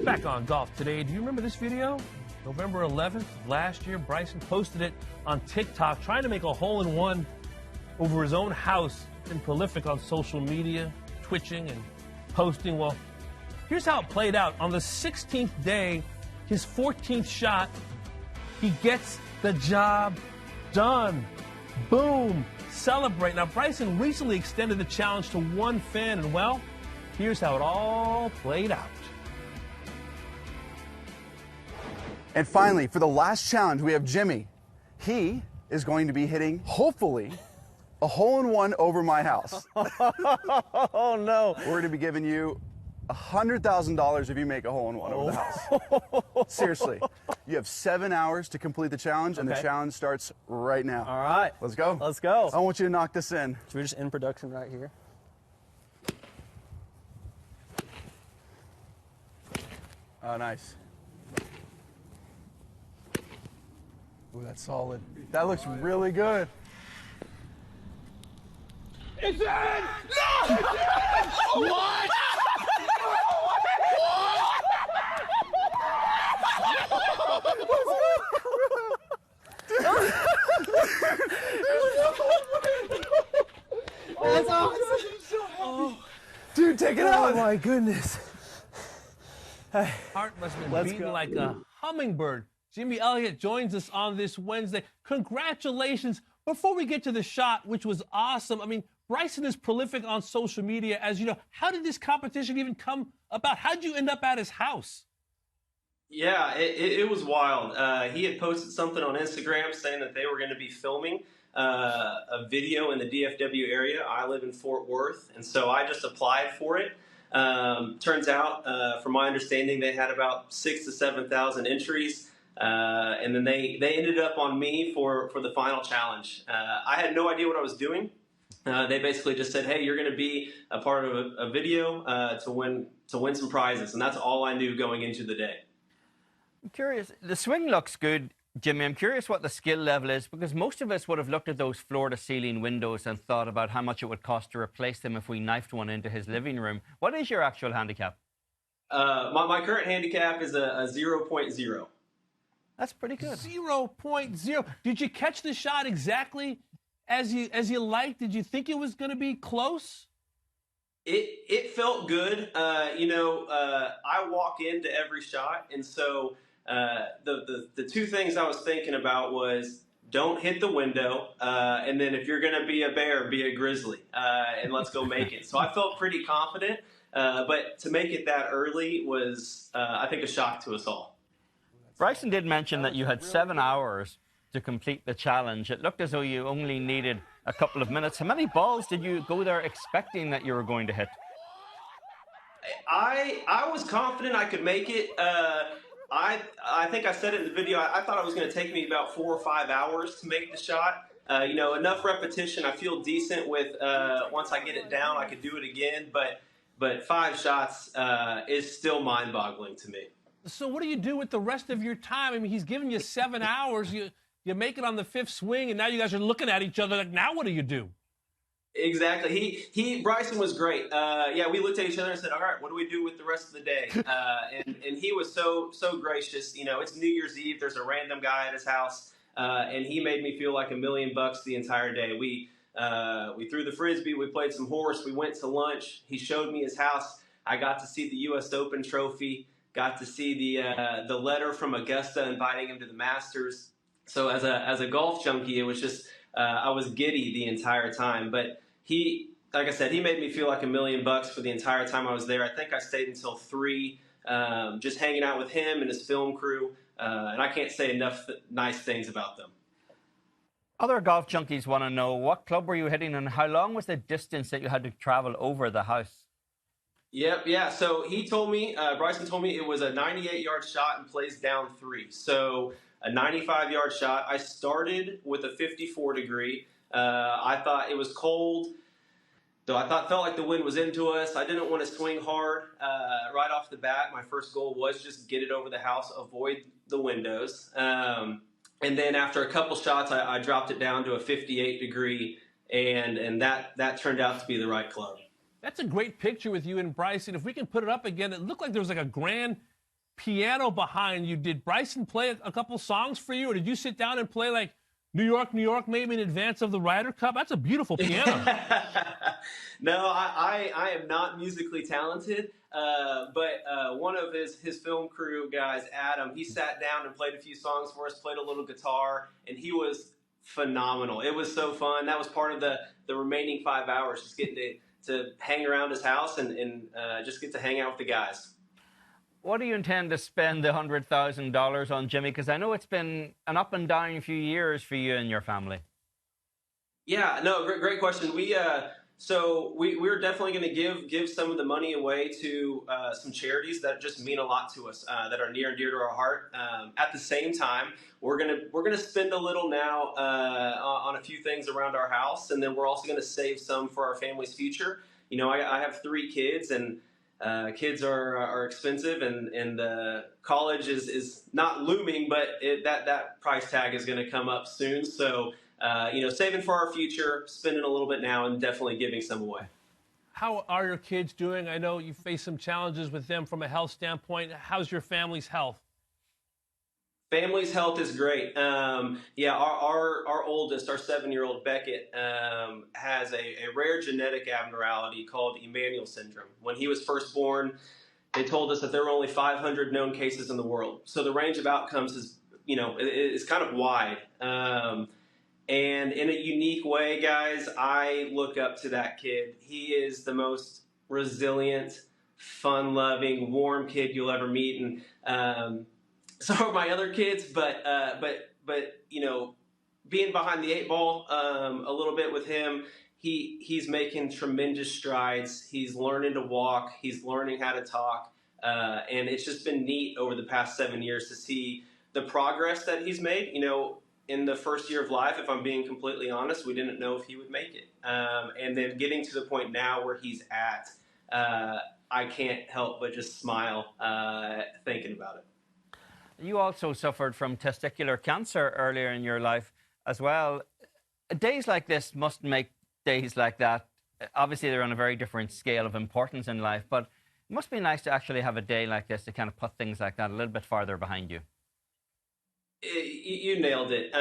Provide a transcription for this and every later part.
Back on Golf Today. Do you remember this video? November 11th last year, Bryson posted it on TikTok, trying to make a hole-in-one over his own house. Been prolific on social media, twitching and posting. Well, here's how it played out. On the 16th day, his 14th shot, he gets the job done. Boom. Celebrate. Now, Bryson recently extended the challenge to one fan, and well, here's how it all played out. And finally, for the last challenge, we have Jimmy. He is going to be hitting, hopefully, a hole-in-one over my house. Oh, no. We're going to be giving you $100,000 if you make a hole-in-one over the house. Seriously. You have 7 hours to complete the challenge, and the challenge starts right now. All right. Let's go. Let's go. I want you to knock this in. Should we just end production right here? Oh, nice. Ooh, that's solid. That looks really good. It's in! No! What? That's awesome. Dude, take it out. Oh, my goodness. Hey, Heart must have been beating like a hummingbird. Jimmy Elliott joins us on this Wednesday. Congratulations. Before we get to the shot, which was awesome, I mean, Bryson is prolific on social media, as you know. How did this competition even come about? How did you end up at his house? Yeah, it was wild. He had posted something on Instagram saying that they were going to be filming a video in the DFW area. I live in Fort Worth, and so I just applied for it. Turns out, from my understanding, they had about 6,000 to 7,000 entries. And then they ended up on me for the final challenge. I had no idea what I was doing. They basically just said, hey, you're going to be a part of a video to win some prizes. And that's all I knew going into the day. I'm curious. The swing looks good, Jimmy. I'm curious what the skill level is, because most of us would have looked at those floor-to-ceiling windows and thought about how much it would cost to replace them if we knifed one into his living room. What is your actual handicap? My current handicap is a 0.0. That's pretty good. 0.0. Did you catch the shot exactly as you liked? Did you think it was going to be close? It felt good. I walk into every shot, and so the two things I was thinking about was don't hit the window, and then if you're going to be a bear, be a grizzly, and let's go make it. So I felt pretty confident, but to make it that early was, I think, a shock to us all. Bryson did mention that you had 7 hours to complete the challenge. It looked as though you only needed a couple of minutes. How many balls did you go there expecting that you were going to hit? I was confident I could make it. I think I said it in the video. I thought it was going to take me about 4 or 5 hours to make the shot. Enough repetition. I feel decent with once I get it down, I could do it again. But 5 shots is still mind-boggling to me. So what do you do with the rest of your time? I mean, he's giving you 7 hours. You make it on the 5th swing, and now you guys are looking at each other like, now what do you do? Exactly. Bryson was great. We looked at each other and said, all right, what do we do with the rest of the day? And he was so gracious. It's New Year's Eve. There's a random guy at his house, and he made me feel like $1 million the entire day. We threw the Frisbee. We played some horse. We went to lunch. He showed me his house. I got to see the U.S. Open trophy. Got to see the letter from Augusta inviting him to the Masters. So as a golf junkie, it was just I was giddy the entire time. But he, like I said, he made me feel like $1 million for the entire time I was there. I think I stayed until 3, just hanging out with him and his film crew. And I can't say enough nice things about them. Other golf junkies want to know, what club were you hitting and how long was the distance that you had to travel over the house? Yep, yeah. So he told me, Bryson told me it was a 98-yard shot and plays down 3. So a 95-yard shot. I started with a 54 degree. I thought it was cold, though felt like the wind was into us. I didn't want to swing hard right off the bat. My first goal was just get it over the house, avoid the windows. And then after a couple shots, I dropped it down to a 58 degree, and that turned out to be the right club. That's a great picture with you and Bryson. If we can put it up again, it looked like there was like a grand piano behind you. Did Bryson play a couple songs for you, or did you sit down and play like New York, New York, maybe in advance of the Ryder Cup? That's a beautiful piano. No, I am not musically talented, but one of his film crew guys, Adam, he sat down and played a few songs for us, played a little guitar, and he was phenomenal. It was so fun. That was part of the remaining 5 hours, just getting to hang around his house and just get to hang out with the guys. What do you intend to spend the $100,000 on, Jimmy? Because I know it's been an up and down few years for you and your family. Yeah, no, great question. We're definitely going to give some of the money away to some charities that just mean a lot to us, that are near and dear to our heart. At the same time, we're gonna spend a little now on a few things around our house, and then we're also going to save some for our family's future. You know, I have 3 kids, and kids are expensive, and college is not looming, but that price tag is going to come up soon. So, saving for our future, spending a little bit now, and definitely giving some away. How are your kids doing? I know you face some challenges with them from a health standpoint. How's your family's health? Family's health is great. Our oldest, our 7-year-old Beckett, has a rare genetic abnormality called Emanuel syndrome. When he was first born, they told us that there were only 500 known cases in the world. So the range of outcomes is kind of wide. And in a unique way, guys, I look up to that kid. He is the most resilient, fun-loving, warm kid you'll ever meet, and so are my other kids. But being behind the 8 ball a little bit with him, he's making tremendous strides. He's learning to walk. He's learning how to talk, and it's just been neat over the past 7 years to see the progress that he's made. You know, in the first year of life, if I'm being completely honest, we didn't know if he would make it. And then getting to the point now where he's at, I can't help but just smile thinking about it. You also suffered from testicular cancer earlier in your life as well. Days like this must make days like that. Obviously, they're on a very different scale of importance in life, but it must be nice to actually have a day like this to kind of put things like that a little bit farther behind you. You nailed it.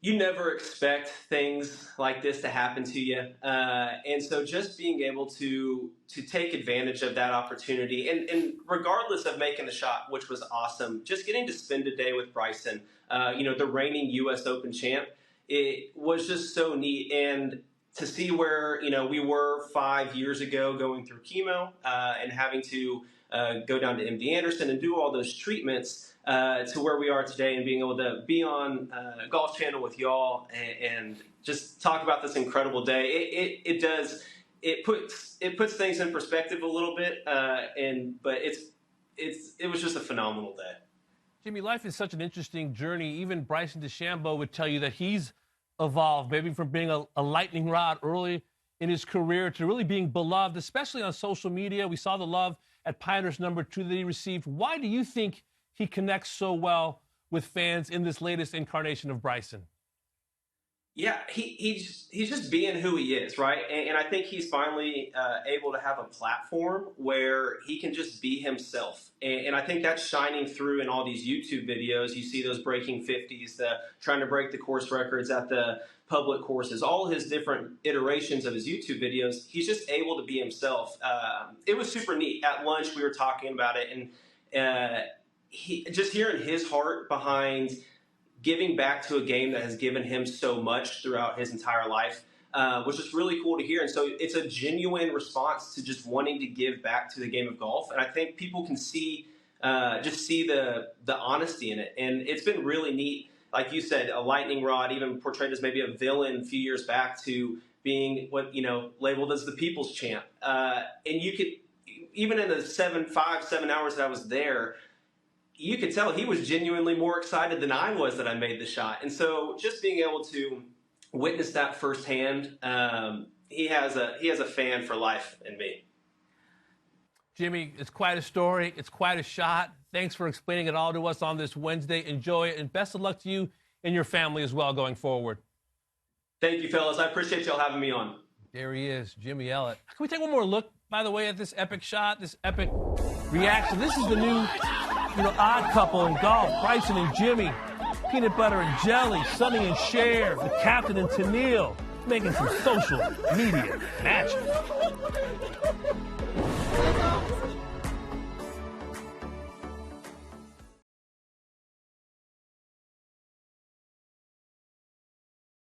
You never expect things like this to happen to you. And so just being able to take advantage of that opportunity, and regardless of making the shot, which was awesome, just getting to spend a day with Bryson, the reigning U.S. Open champ, it was just so neat. And to see where, we were 5 years ago going through chemo and having to go down to MD Anderson and do all those treatments, to where we are today, and being able to be on Golf Channel with y'all and just talk about this incredible day. It puts things in perspective a little bit, but it was just a phenomenal day. Jimmy, life is such an interesting journey. Even Bryson DeChambeau would tell you that he's evolved, maybe from being a lightning rod early in his career to really being beloved, especially on social media. We saw the love at Pioneers #2 that he received. Why do you think he connects so well with fans in this latest incarnation of Bryson? Yeah, he's just being who he is, right? And I think he's finally able to have a platform where he can just be himself. And I think that's shining through in all these YouTube videos. You see those breaking 50s, trying to break the course records at the public courses, all his different iterations of his YouTube videos. He's just able to be himself. It was super neat. At lunch, we were talking about it, and just hearing his heart behind giving back to a game that has given him so much throughout his entire life was just really cool to hear. And so it's a genuine response to just wanting to give back to the game of golf. And I think people can see the honesty in it. And it's been really neat. Like you said, a lightning rod, even portrayed as maybe a villain a few years back, to being what, labeled as the people's champ. And you could, even in the 7 hours that I was there, you could tell he was genuinely more excited than I was that I made the shot. And so just being able to witness that firsthand, he has a fan for life in me. Jimmy, it's quite a story. It's quite a shot. Thanks for explaining it all to us on this Wednesday. Enjoy it, and best of luck to you and your family as well going forward. Thank you, fellas. I appreciate y'all having me on. There he is, Jimmy Elliott. Can we take one more look, by the way, at this epic shot, this epic reaction. This is the new, odd couple in golf. Bryson and Jimmy, peanut butter and jelly, Sonny and Cher, the captain and Tennille, making some social media magic.